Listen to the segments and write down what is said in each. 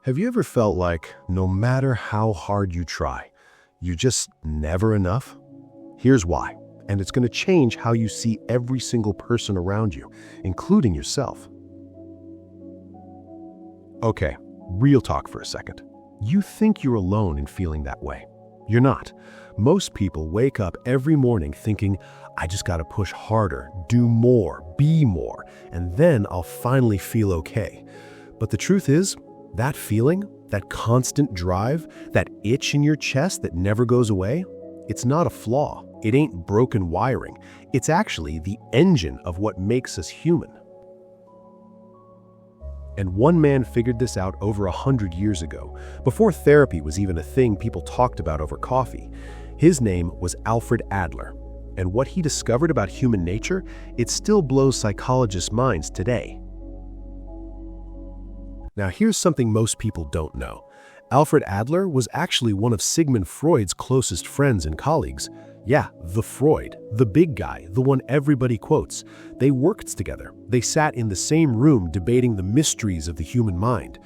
Have you ever felt like no matter how hard you try, you're just never enough? Here's why, and it's going to change how you see every single person around you, including yourself. Okay, real talk for a second. You think you're alone in feeling that way. You're not. Most people wake up every morning thinking, I just got to push harder, do more, be more, and then I'll finally feel okay. But the truth is, that feeling, that constant drive, that itch in your chest that never goes away, it's not a flaw. It ain't broken wiring. It's actually the engine of what makes us human. And one man figured this out over 100 years ago, before therapy was even a thing people talked about over coffee. His name was Alfred Adler. And what he discovered about human nature, it still blows psychologists' minds today. Now here's something most people don't know. Alfred Adler was actually one of Sigmund Freud's closest friends and colleagues. Yeah, the Freud, the big guy, the one everybody quotes. They worked together. They sat in the same room debating the mysteries of the human mind.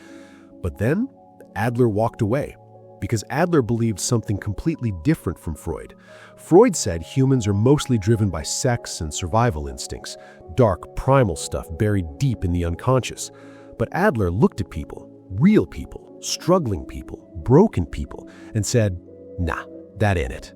But then, Adler walked away, because Adler believed something completely different from Freud. Freud said humans are mostly driven by sex and survival instincts, dark, primal stuff buried deep in the unconscious. But Adler looked at people, real people, struggling people, broken people, and said, nah, that ain't it.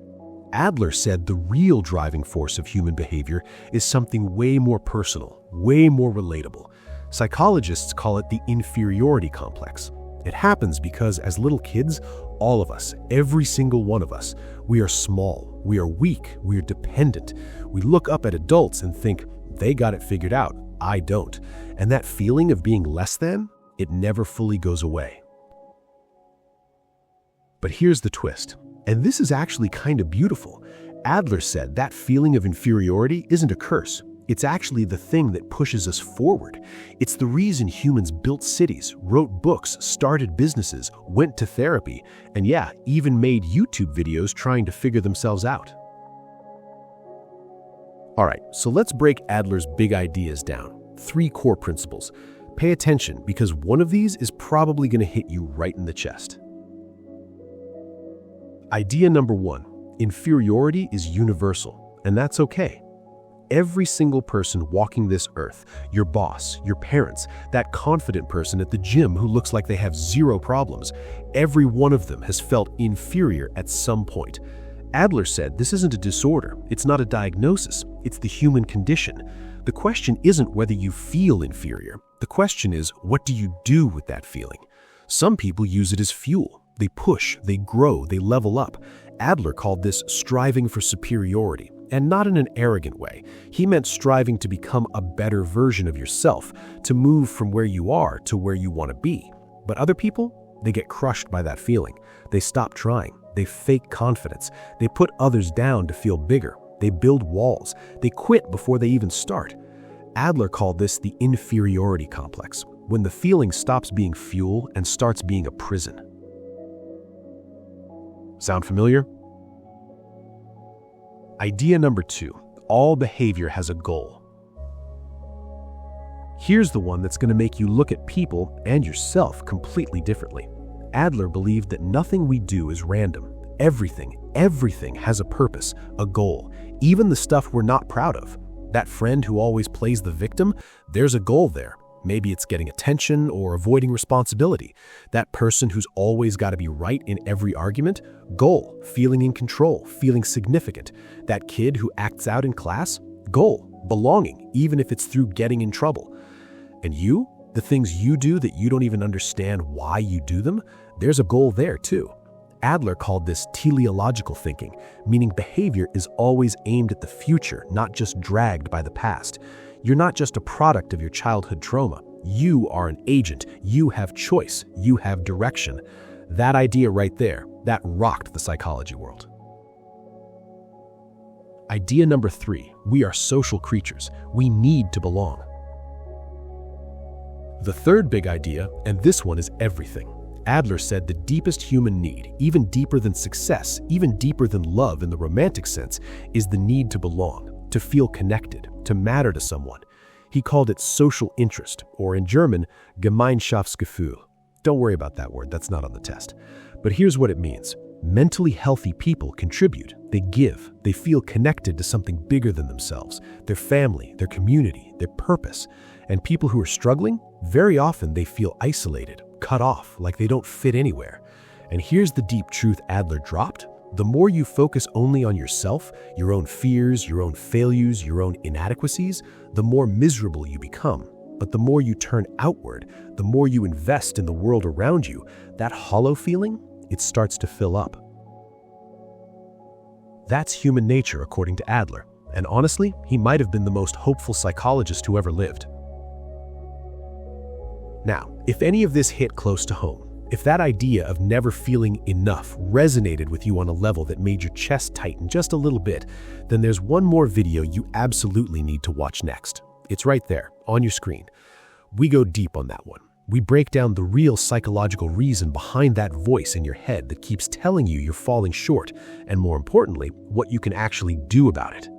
Adler said the real driving force of human behavior is something way more personal, way more relatable. Psychologists call it the inferiority complex. It happens because as little kids, all of us, every single one of us, we are small, we are weak, we are dependent. We look up at adults and think, they got it figured out, I don't. And that feeling of being less than, it never fully goes away. But here's the twist. And this is actually kind of beautiful. Adler said that feeling of inferiority isn't a curse. It's actually the thing that pushes us forward. It's the reason humans built cities, wrote books, started businesses, went to therapy, and yeah, even made YouTube videos trying to figure themselves out. All right, so let's break Adler's big ideas down. 3 core principles. Pay attention because one of these is probably going to hit you right in the chest. Idea number 1, inferiority is universal, and that's okay. Every single person walking this earth, your boss, your parents, that confident person at the gym who looks like they have 0 problems, every one of them has felt inferior at some point. Adler said this isn't a disorder, it's not a diagnosis, it's the human condition. The question isn't whether you feel inferior. The question is, what do you do with that feeling? Some people use it as fuel. They push, they grow, they level up. Adler called this striving for superiority, and not in an arrogant way. He meant striving to become a better version of yourself, to move from where you are to where you want to be. But other people, they get crushed by that feeling. They stop trying. They fake confidence. They put others down to feel bigger. They build walls. They quit before they even start. Adler called this the inferiority complex, when the feeling stops being fuel and starts being a prison. Sound familiar? Idea number 2, all behavior has a goal. Here's the one that's going to make you look at people and yourself completely differently. Adler believed that nothing we do is random. Everything has a purpose, a goal, even the stuff we're not proud of. That friend who always plays the victim, there's a goal there. Maybe it's getting attention or avoiding responsibility. That person who's always got to be right in every argument, goal, feeling in control, feeling significant. That kid who acts out in class, goal, belonging, even if it's through getting in trouble. And you, the things you do that you don't even understand why you do them, there's a goal there too. Adler called this teleological thinking, meaning behavior is always aimed at the future, not just dragged by the past. You're not just a product of your childhood trauma. You are an agent. You have choice. You have direction. That idea right there, that rocked the psychology world. Idea number 3, we are social creatures. We need to belong. The third big idea, and this one is everything. Adler said the deepest human need, even deeper than success, even deeper than love in the romantic sense, is the need to belong, to feel connected, to matter to someone. He called it social interest, or in German, Gemeinschaftsgefühl. Don't worry about that word, that's not on the test. But here's what it means. Mentally healthy people contribute, they give, they feel connected to something bigger than themselves, their family, their community, their purpose. And people who are struggling, very often they feel isolated, cut off, like they don't fit anywhere. And here's the deep truth Adler dropped. The more you focus only on yourself, your own fears, your own failures, your own inadequacies, the more miserable you become. But the more you turn outward, the more you invest in the world around you, that hollow feeling, it starts to fill up. That's human nature, according to Adler. And honestly, he might have been the most hopeful psychologist who ever lived. Now, if any of this hit close to home, if that idea of never feeling enough resonated with you on a level that made your chest tighten just a little bit, then there's one more video you absolutely need to watch next. It's right there, on your screen. We go deep on that one. We break down the real psychological reason behind that voice in your head that keeps telling you you're falling short, and more importantly, what you can actually do about it.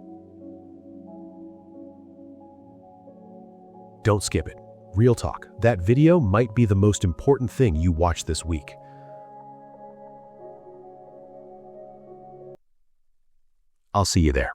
Don't skip it. Real talk, that video might be the most important thing you watch this week. I'll see you there.